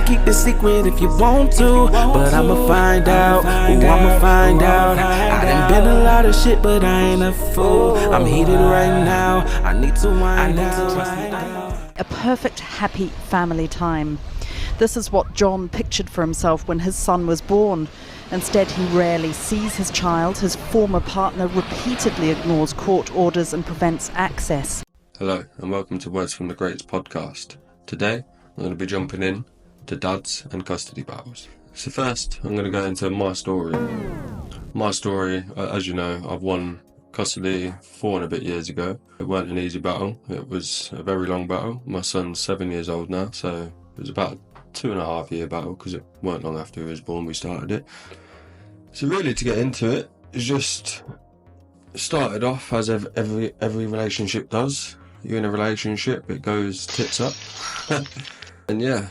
keep the secret if you want to, but I'ma find out. Ooh, I'ma find out. I done been a lot of shit, but I ain't a fool. I'm heated right now. I need to wind out. A perfect, happy family time. This is what John pictured for himself when his son was born. Instead, he rarely sees his child. His former partner repeatedly ignores court orders and prevents access. Hello, and welcome to Words from the Greats podcast. Today, I'm going to be jumping in to dads and custody battles. So first, I'm going to go into my story. My story, as you know, I've won custody 4 and a bit years ago. It weren't an easy battle. It was a very long battle. My son's 7 years old now, so it was about a 2.5 year battle because it weren't long after he was born we started it. So really, to get into it, it's just started off as every relationship does. You're in a relationship, it goes tits up. And yeah,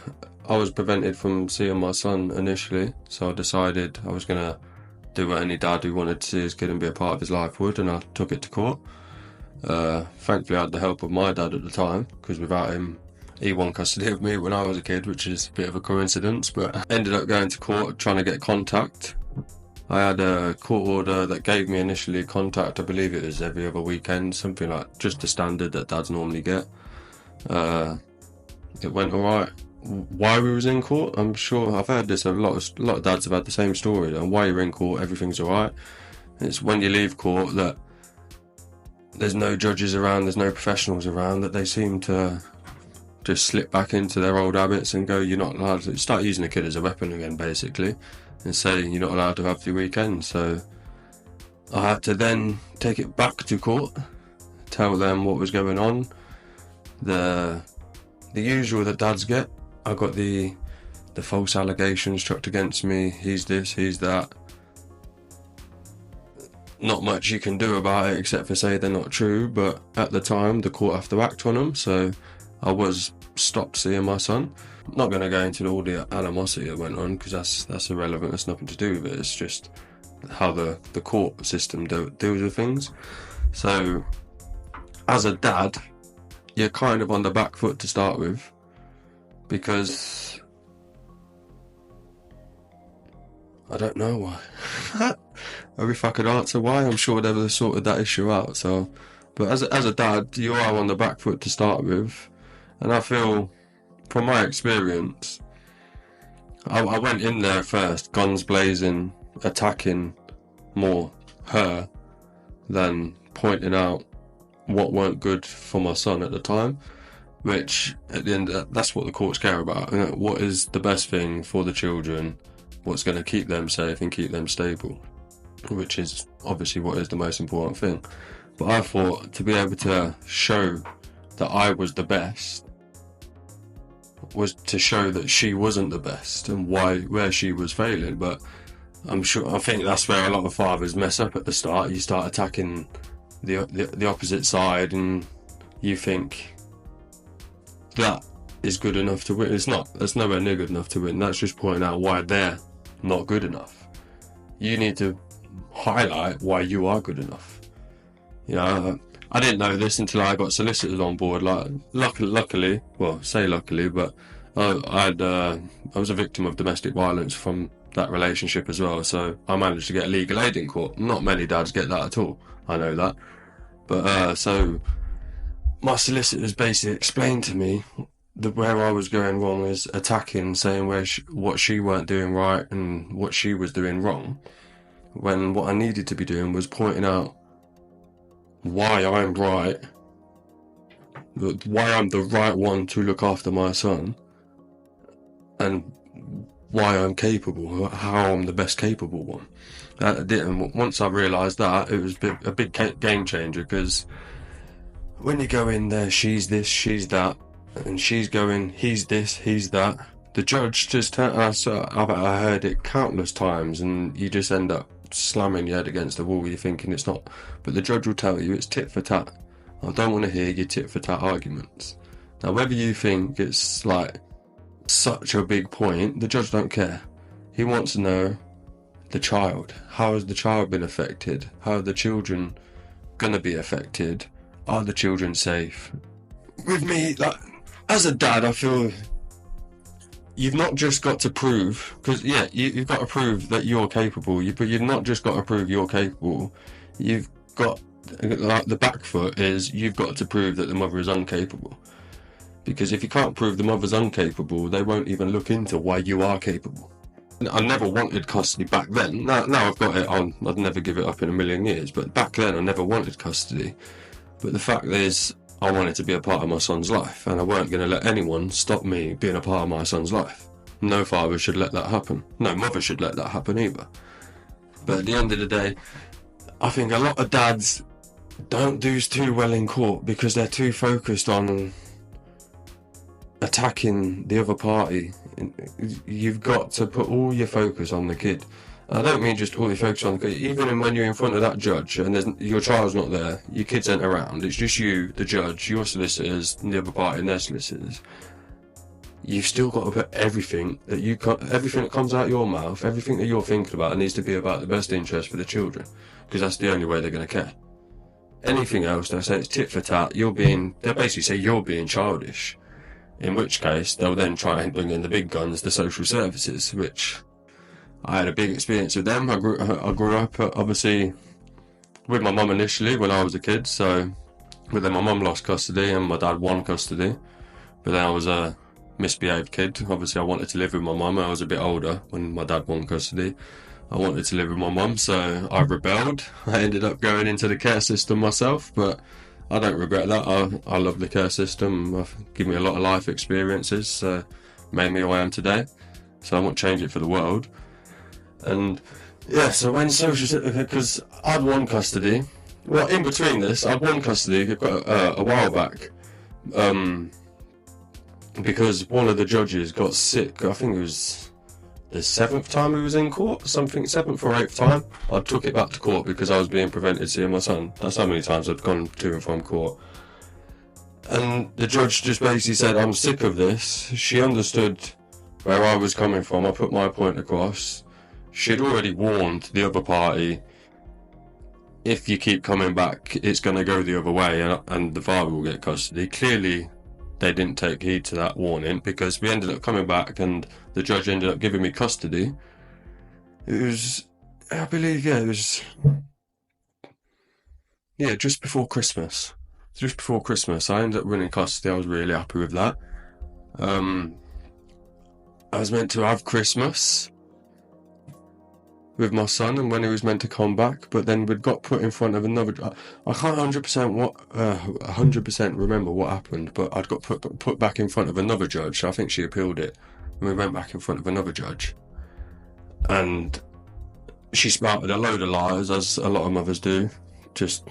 I was prevented from seeing my son initially, so I decided I was going to do what any dad who wanted to see his kid and be a part of his life would, and I took it to court. Thankfully I had the help of my dad at the time, because without him, he won custody of me when I was a kid, which is a bit of a coincidence, but I ended up going to court trying to get contact. I had a court order that gave me initially contact, I believe it was every other weekend, something like just the standard that dads normally get. It went alright. Why we was in court, I'm sure I've heard this, a lot of dads have had the same story, and why you're in court, everything's alright. It's when you leave court that there's no judges around, there's no professionals around, that they seem to just slip back into their old habits and go, you're not allowed to start using a kid as a weapon again, basically, and say you're not allowed to have your weekend. So I had to then take it back to court, tell them what was going on, the usual that dads get. I got the false allegations chucked against me, he's this, he's that. Not much you can do about it except for say they're not true, but at the time the court have to act on them, so I was stopped seeing my son. I'm not going to go into all the animosity that went on, because that's irrelevant, that's nothing to do with it, it's just how the court system deals with things. So as a dad, you're kind of on the back foot to start with, because I don't know why. Or if I could answer why, I'm sure they've have sorted that issue out. So, but as a dad, you are on the back foot to start with, and I feel, from my experience, I went in there first, guns blazing, attacking more her than pointing out what weren't good for my son at the time. Which, at the end, that's what the courts care about. You know, what is the best thing for the children? What's going to keep them safe and keep them stable? Which is obviously what is the most important thing. But I thought to be able to show that I was the best was to show that she wasn't the best and where she was failing. But I think that's where a lot of fathers mess up at the start. You start attacking the opposite side, and you think that is good enough to win. It's not. That's nowhere near good enough to win. That's just pointing out why they're not good enough. You need to highlight why you are good enough. You know, I didn't know this until I got solicitors on board. Like, luckily, well, say luckily, but I was a victim of domestic violence from that relationship as well. So I managed to get legal aid in court. Not many dads get that at all. I know that. But so my solicitors basically explained to me where I was going wrong is attacking, saying what she weren't doing right and what she was doing wrong, when what I needed to be doing was pointing out why I'm right, why I'm the right one to look after my son, and why I'm capable, how I'm the best capable one. And once I realised that, it was a big game changer, because when you go in there, she's this, she's that, and she's going, he's this, he's that. The judge just I've heard it countless times, and you just end up slamming your head against the wall. You're thinking it's not, but the judge will tell you it's tit for tat. I don't want to hear your tit for tat arguments. Now, whether you think it's like such a big point, the judge don't care. He wants to know the child. How has the child been affected? How are the children gonna be affected? Are the children safe? With me, like, as a dad, I feel you've not just got to prove, because yeah, you've got to prove that you're capable, but you've not just got to prove you're capable, you've got, like, the back foot is you've got to prove that the mother is incapable. Because if you can't prove the mother's incapable, they won't even look into why you are capable. I never wanted custody back then. Now I've got it on, I'd never give it up in a million years, but back then I never wanted custody. But the fact is, I wanted to be a part of my son's life, and I weren't going to let anyone stop me being a part of my son's life. No father should let that happen. No mother should let that happen either. But at the end of the day, I think a lot of dads don't do too well in court because they're too focused on attacking the other party. You've got to put all your focus on the kid. I don't mean just all your focus on the kid. Even when you're in front of that judge and your child's not there, your kids ain't around, it's just you, the judge, your solicitors, and the other party and their solicitors. You've still got to put everything that comes out your mouth, everything that you're thinking about, needs to be about the best interest for the children, because that's the only way they're going to care. Anything else, they'll say it's tit for tat. They'll basically say you're being childish. In which case, they'll then try and bring in the big guns, the social services, which I had a big experience with them. I grew up, obviously, with my mum initially when I was a kid, but then my mum lost custody and my dad won custody. But then I was a misbehaved kid. Obviously, I wanted to live with my mum. I was a bit older when my dad won custody. I wanted to live with my mum, so I rebelled. I ended up going into the care system myself, but I don't regret that. I love the care system. It's given me a lot of life experiences, made me who I am today. So I won't change it for the world. And yeah, so when because I'd won custody. Well, in between this, I'd won custody a while back. Because one of the judges got sick. I think it was the 7th time he was in court, something, 7th or 8th time. I took it back to court because I was being prevented seeing my son. That's how many times I've gone to and from court. And the judge just basically said, I'm sick of this. She understood where I was coming from. I put my point across. She'd already warned the other party, if you keep coming back, it's going to go the other way and the father will get custody. Clearly, they didn't take heed to that warning, because we ended up coming back and the judge ended up giving me custody. It was, I believe, it was just before Christmas. Just before Christmas, I ended up winning custody. I was really happy with that. I was meant to have Christmas with my son, and when he was meant to come back, but then we'd got put in front of another. I can't 100% remember what happened, but I'd got put back in front of another judge. I think she appealed it, and we went back in front of another judge, and she spouted a load of lies, as a lot of mothers do, just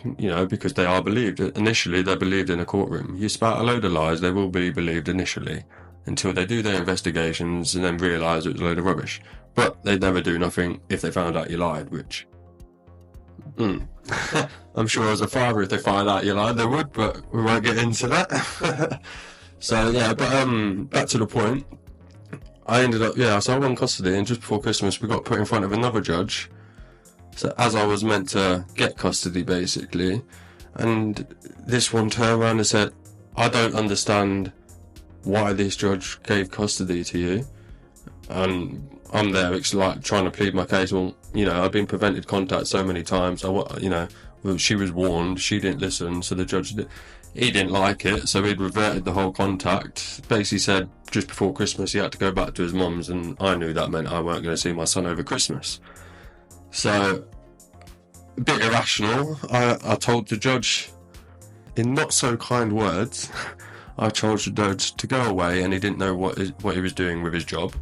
because they are believed. Initially, they're believed in a courtroom. You spout a load of lies, they will be believed initially, until they do their investigations and then realise it was a load of rubbish. But they'd never do nothing if they found out you lied, which... I'm sure as a father, if they find out you lied, they would, but we won't get into that. So, yeah, but back to the point. I ended up, so I won custody, and just before Christmas, we got put in front of another judge. So, as I was meant to get custody, basically, and this one turned around and said, I don't understand why this judge gave custody to you. And I'm there, it's like trying to plead my case. Well, I've been prevented contact so many times. She was warned, she didn't listen, so the judge he didn't like it, so he'd reverted the whole contact. Basically said just before Christmas he had to go back to his mum's, and I knew that meant I weren't going to see my son over Christmas. So, a bit irrational. I told the judge, in not so kind words, I told the judge to go away, and he didn't know what he was doing with his job.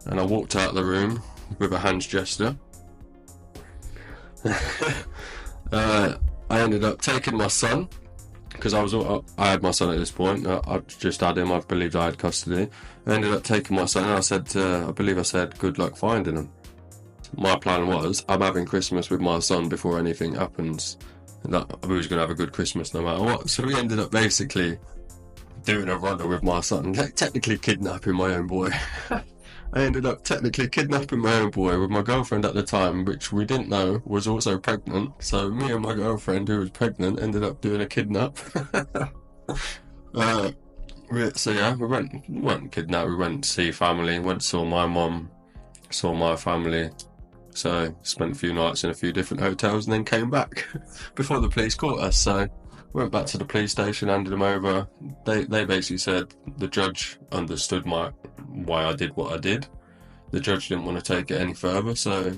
And I walked out of the room with a hands gesture. I ended up taking my son, because I had my son at this point. I just had him. I believed I had custody. I ended up taking my son, and I said, good luck finding him. My plan was, I'm having Christmas with my son before anything happens, and that we was going to have a good Christmas no matter what. So we ended up basically doing a runner with my son, technically kidnapping my own boy. I ended up technically kidnapping my own boy with my girlfriend at the time, which we didn't know was also pregnant. So me and my girlfriend, who was pregnant, ended up doing a kidnap. So yeah, we weren't kidnapped. We went to see family. Went to saw my mum, saw my family. So spent a few nights in a few different hotels and then came back before the police caught us. So went back to the police station, handed them over. They basically said the judge understood why I did what I did. The judge didn't want to take it any further, so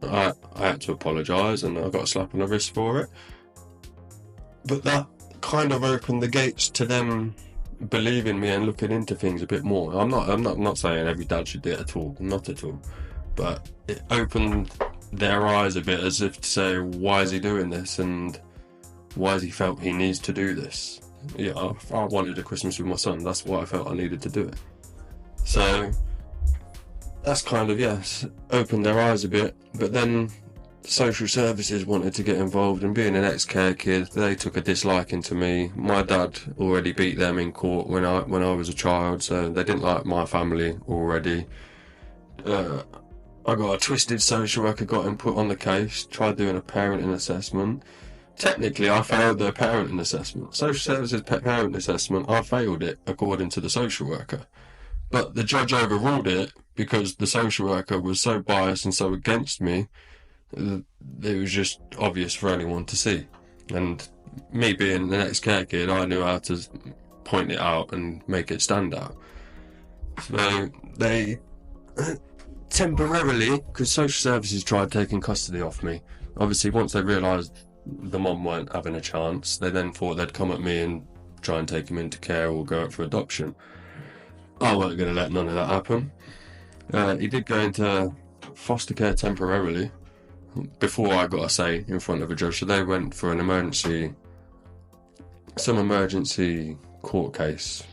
I had to apologise and I got a slap on the wrist for it. But that kind of opened the gates to them believing me and looking into things a bit more. I'm not saying every dad should do it at all, not at all. But it opened their eyes a bit, as if to say, why is he doing this and why has he felt he needs to do this? Yeah, I wanted a Christmas with my son. That's why I felt I needed to do it. So that's kind of, yes, opened their eyes a bit. But then social services wanted to get involved, and being an ex-care kid, they took a disliking to me. My dad already beat them in court when I was a child, so they didn't like my family already. I got a twisted social worker, got him put on the case, tried doing a parenting assessment. Technically, I failed the parenting assessment. Social services parenting assessment, I failed it according to the social worker. But the judge overruled it because the social worker was so biased and so against me, it was just obvious for anyone to see. And me being the ex-care kid, I knew how to point it out and make it stand out. So they temporarily, because social services tried taking custody off me. Obviously, once they realised the mum weren't having a chance, they then thought they'd come at me and try and take him into care or go out for adoption. I wasn't going to let none of that happen. He did go into foster care temporarily before I got a say in front of a judge. So they went for an emergency court case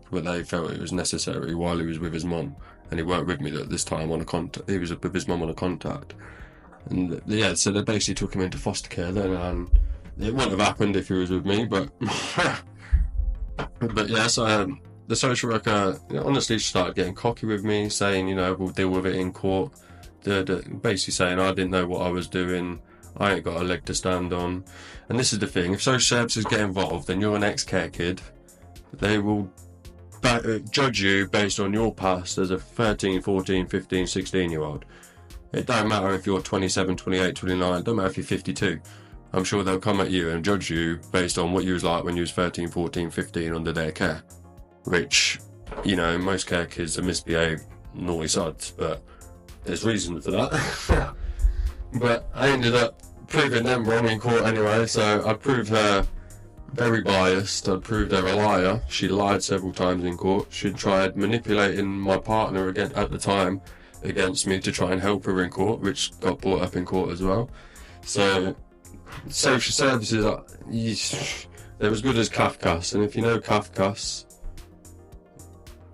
where they felt it was necessary while he was with his mum. And he weren't with me at this time on a contact. He was with his mum on a contact. And yeah, so they basically took him into foster care then, and it wouldn't have happened if he was with me, but but yeah, so the social worker honestly started getting cocky with me, saying, we'll deal with it in court. Basically saying I didn't know what I was doing, I ain't got a leg to stand on. And this is the thing, if social services get involved and you're an ex-care kid, they will judge you based on your past as a 13, 14, 15, 16-year-old. It don't matter if you're 27, 28, 29, it don't matter if you're 52. I'm sure they'll come at you and judge you based on what you was like when you was 13, 14, 15 under their care. Which, most care kids are misbehaved, naughty sods, but there's reason for that. But I ended up proving them wrong in court anyway, so I proved her very biased. I proved her a liar. She lied several times in court. She tried manipulating my partner again at the time against me to try and help her in court, which got brought up in court as well. So social services, they're as good as Kafkas, and if you know Kafkas,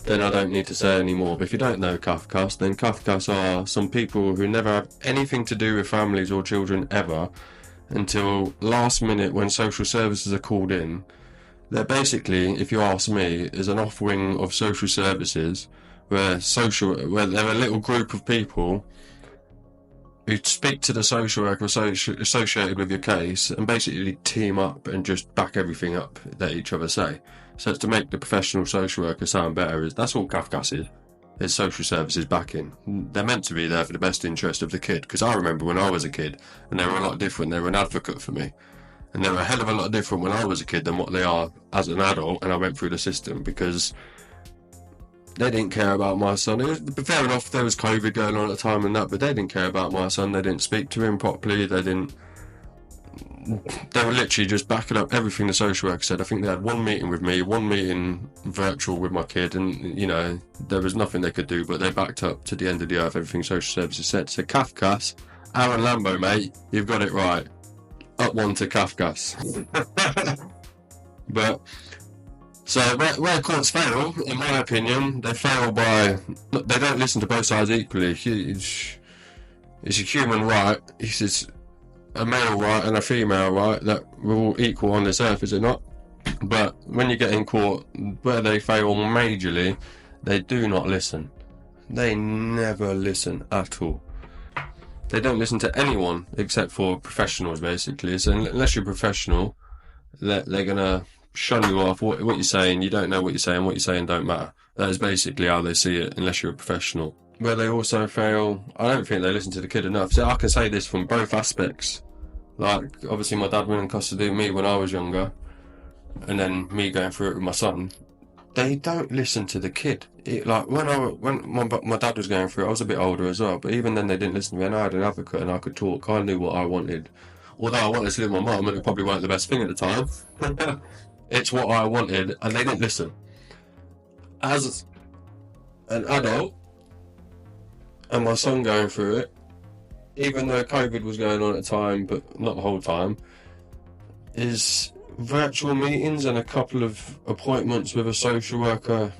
then I don't need to say any more. But if you don't know Kafkas, then Kafkas are some people who never have anything to do with families or children ever, until last minute when social services are called in. They're basically, if you ask me, is an off-wing of social services where they're a little group of people who speak to the social worker associated with your case and basically team up and just back everything up that each other say. So it's to make the professional social worker sound better. That's all Kafkas is. There's social services backing. They're meant to be there for the best interest of the kid. Because I remember when I was a kid, and they were a lot different. They were an advocate for me. And they were a hell of a lot different when I was a kid than what they are as an adult, and I went through the system, because they didn't care about my son. It was fair enough, there was COVID going on at the time and that, but they didn't care about my son. They didn't speak to him properly. They were literally just backing up everything the social worker said. I think they had one meeting with me, one meeting virtual with my kid, and there was nothing they could do, but they backed up to the end of the earth everything social services said. So Kafkas, Aaron Lambo, mate, you've got it right. Up one to Kafkas. But so where courts fail, in my opinion, they fail by they don't listen to both sides equally. It's a human right. It's a male right and a female right that we're all equal on this earth, is it not? But when you get in court, where they fail majorly, they do not listen. They never listen at all. They don't listen to anyone except for professionals, basically. So unless you're professional, they're gonna shun you off. What you're saying, you don't know what you're saying don't matter. That is basically how they see it, unless you're a professional. Where they also fail, I don't think they listen to the kid enough. So I can say this from both aspects. Like, obviously my dad went in custody of me when I was younger, and then me going through it with my son. They don't listen to the kid. Like, when my dad was going through it, I was a bit older as well, but even then they didn't listen to me, and I had an advocate and I could talk. I knew what I wanted. Although I wanted to live with my mum, and it probably weren't the best thing at the time. It's what I wanted, and they didn't listen. As an adult, and my son going through it, even though COVID was going on at the time, but not the whole time, is virtual meetings and a couple of appointments with a social worker,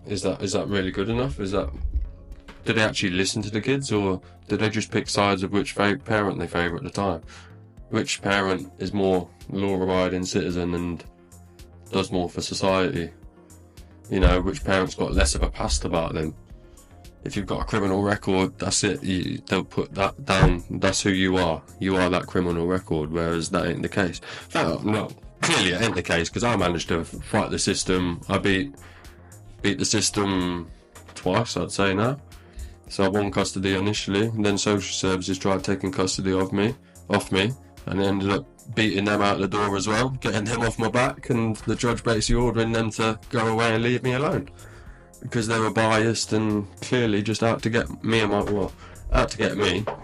is that really good enough? Do they actually listen to the kids, or do they just pick sides of which parent they favour at the time? Which parent is more law-abiding citizen and does more for society? You know, which parent's got less of a past about them? If you've got a criminal record, that's it. They'll put that down. That's who you are. You are that criminal record, whereas that ain't the case. No, clearly it ain't the case, because I managed to fight the system. I beat the system twice, I'd say now. So I won custody initially, and then social services tried taking custody off me, and ended up beating them out the door as well, getting them off my back, and the judge basically ordering them to go away and leave me alone, because they were biased and clearly just out to get me.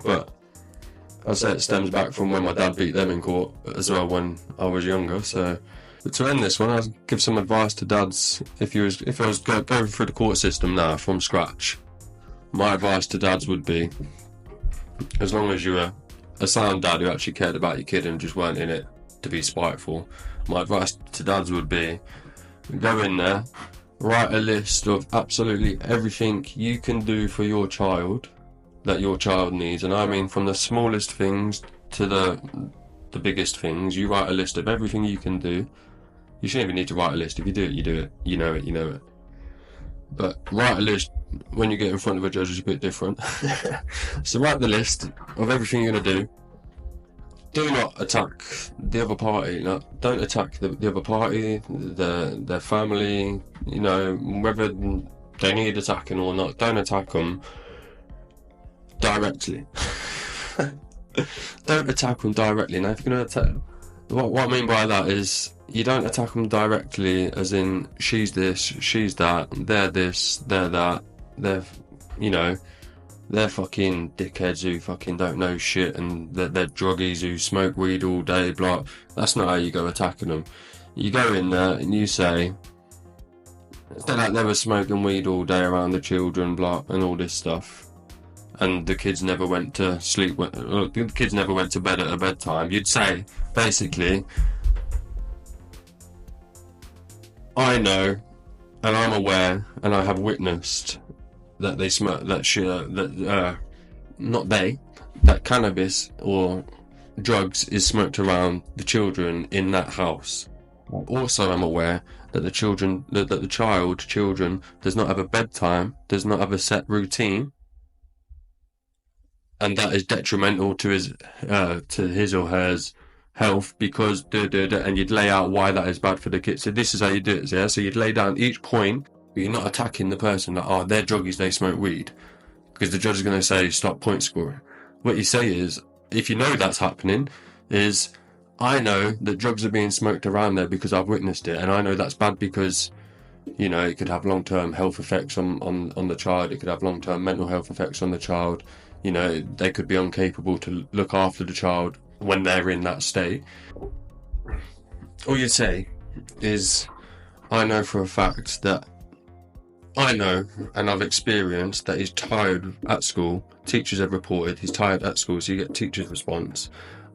But I'd say it stems back from when my dad beat them in court as well when I was younger. So, but to end this one, I'd give some advice to dads. If I was going through the court system now from scratch, my advice to dads would be, as long as you were a sound dad who actually cared about your kid and just weren't in it to be spiteful, my advice to dads would be, go in there, write a list of absolutely everything you can do for your child that your child needs, and I mean from the smallest things to the biggest things. You write a list of everything you can do. You shouldn't even need to write a list. If you do it, you do it. You know it. But write a list. When you get in front of a judge, it's a bit different. So write the list of everything you're going to do. Do not attack the other party. No, don't attack the other party, their family, you know, whether they need attacking or not. Don't attack them directly. Don't attack them directly. Now, if you're going to attack, what I mean by that is, you don't attack them directly as in, she's this, she's that, they're this, they're that, they're fucking dickheads who fucking don't know shit, and they're druggies who smoke weed all day, blah. That's not how you go attacking them. You go in there and you say, they're like they were smoking weed all day around the children, blah, and all this stuff, and the kids never went to sleep, the kids never went to bed at a bedtime. You'd say, basically, I know, and I'm aware, and I have witnessed that they smoke that shit, that cannabis or drugs is smoked around the children in that house. Also, I'm aware that the children does not have a bedtime, does not have a set routine, and that is detrimental to his or hers health, because and you'd lay out why that is bad for the kids. So this is how you do it, yeah? So you'd lay down each point, but you're not attacking the person that, they're druggies, they smoke weed, because the judge is going to say stop point scoring. What you say is, if you know that's happening, is, I know that drugs are being smoked around there because I've witnessed it, and I know that's bad because, you know, it could have long-term health effects on the child, it could have long-term mental health effects on the child, you know, they could be incapable to look after the child when they're in that state. All you say is, I know for a fact that, I know and I've experienced that he's tired at school. Teachers have reported he's tired at school, so you get teachers' response.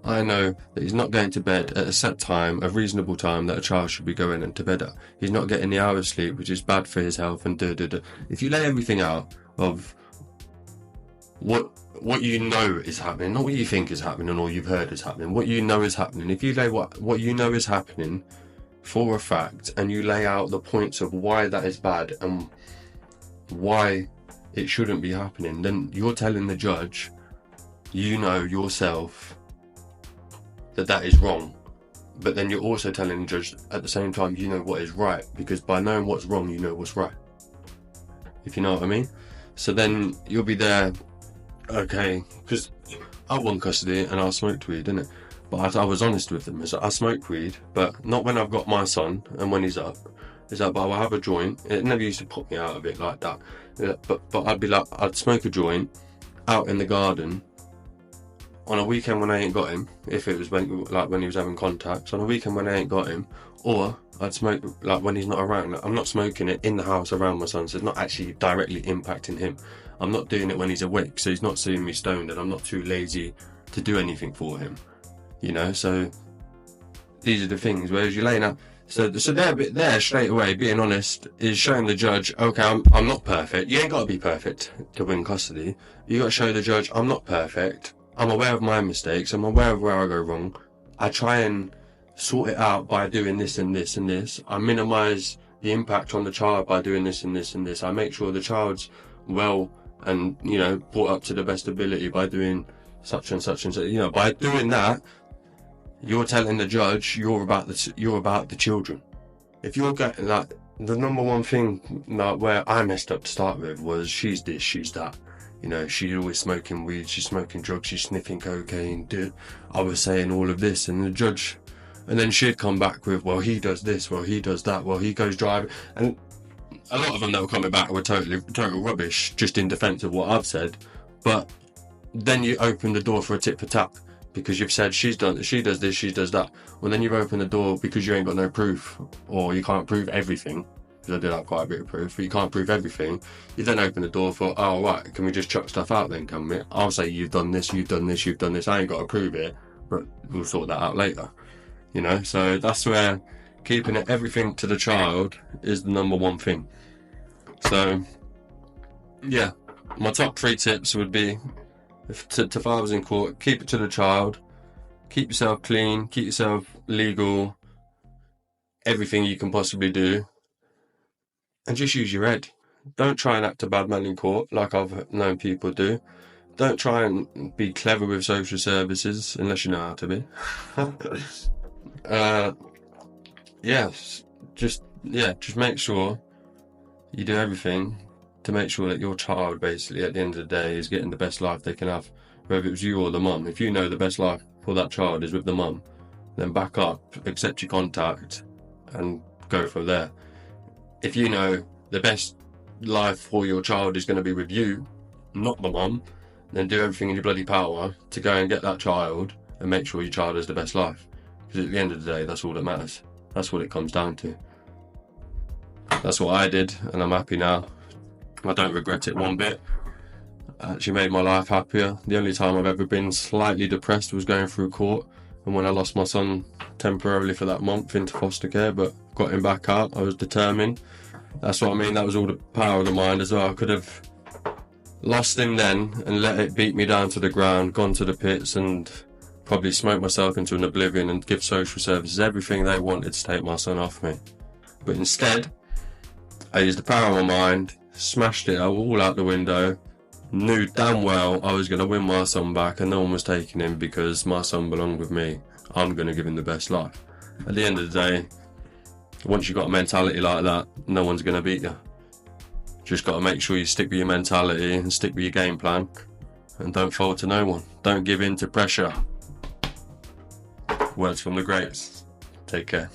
I know that he's not going to bed at a set time, a reasonable time that a child should be going into bed at. He's not getting the hours sleep, which is bad for his health, and If you lay everything out of what you know is happening, not what you think is happening or you've heard is happening, what you know is happening. If you lay what you know is happening for a fact, and you lay out the points of why that is bad and why it shouldn't be happening, then you're telling the judge, you know yourself, that is wrong. but then you're also telling the judge at the same time, you know what is right, because by knowing what's wrong, you know what's right, if you know what I mean. So then you'll be there, okay, because I won custody and I smoked weed, didn't it? But I was honest with them. I smoke weed, but not when I've got my son and when he's up. Is that, but I'll have a joint. It never used to put me out of it like that. But I'd be like, I'd smoke a joint out in the garden on a weekend when I ain't got him. If it was when he was having contacts, on a weekend when I ain't got him, or I'd smoke like when he's not around. Like, I'm not smoking it in the house around my son, so it's not actually directly impacting him. I'm not doing it when he's awake, so he's not seeing me stoned, and I'm not too lazy to do anything for him. You know, so these are the things. Whereas you're laying out, so there straight away, being honest, is showing the judge, okay, I'm not perfect. You ain't got to be perfect to win custody. You got to show the judge, I'm not perfect. I'm aware of my mistakes. I'm aware of where I go wrong. I try and sort it out by doing this and this and this. I minimise the impact on the child by doing this and this and this. I make sure the child's well and, you know, brought up to the best ability by doing such and such and such. You know, by doing that, you're telling the judge you're about the children. If you're getting that, the number one thing like, where I messed up to start with was she's this, she's that. You know, she's always smoking weed, she's smoking drugs, she's sniffing cocaine. I was saying all of this, and the judge, and then she'd come back with, well, he does this, well, he does that, well, he goes driving, and a lot of them that were coming back were total rubbish, just in defence of what I've said. But then you open the door for a tit for tat. Because you've said she does this, she does that. Well, then you've opened the door because you ain't got no proof, or you can't prove everything. Because I did have quite a bit of proof, but you can't prove everything. You then open the door for, oh right, can we just chuck stuff out then, can we? I'll say you've done this, you've done this, you've done this. I ain't got to prove it, but we'll sort that out later. You know, so that's where keeping everything to the child is the number one thing. So, yeah, my top 3 tips would be, to fathers in court, keep it to the child, keep yourself clean, keep yourself legal, everything you can possibly do, and just use your head. Don't try and act a bad man in court like I've known people do. Don't try and be clever with social services unless you know how to be. Just make sure you do everything to make sure that your child, basically, at the end of the day, is getting the best life they can have, whether it's you or the mum. If you know the best life for that child is with the mum, then back up, accept your contact, and go from there. If you know the best life for your child is going to be with you, not the mum, then do everything in your bloody power to go and get that child and make sure your child has the best life. Because at the end of the day, that's all that matters. That's what it comes down to. That's what I did, and I'm happy now. I don't regret it one bit. It actually made my life happier. The only time I've ever been slightly depressed was going through court, and when I lost my son temporarily for that month into foster care, but got him back out, I was determined. That's what I mean, that was all the power of the mind as well. I could have lost him then and let it beat me down to the ground, gone to the pits, and probably smoked myself into an oblivion and give social services everything they wanted to take my son off me. But instead, I used the power of my mind, smashed it all out the window, knew damn well I was going to win my son back, and no one was taking him because my son belonged with me. I'm going to give him the best life. At the end of the day, once you've got a mentality like that, no one's going to beat you. Just got to make sure you stick with your mentality and stick with your game plan, and don't fold to no one. Don't give in to pressure. Words from the greats. Take care.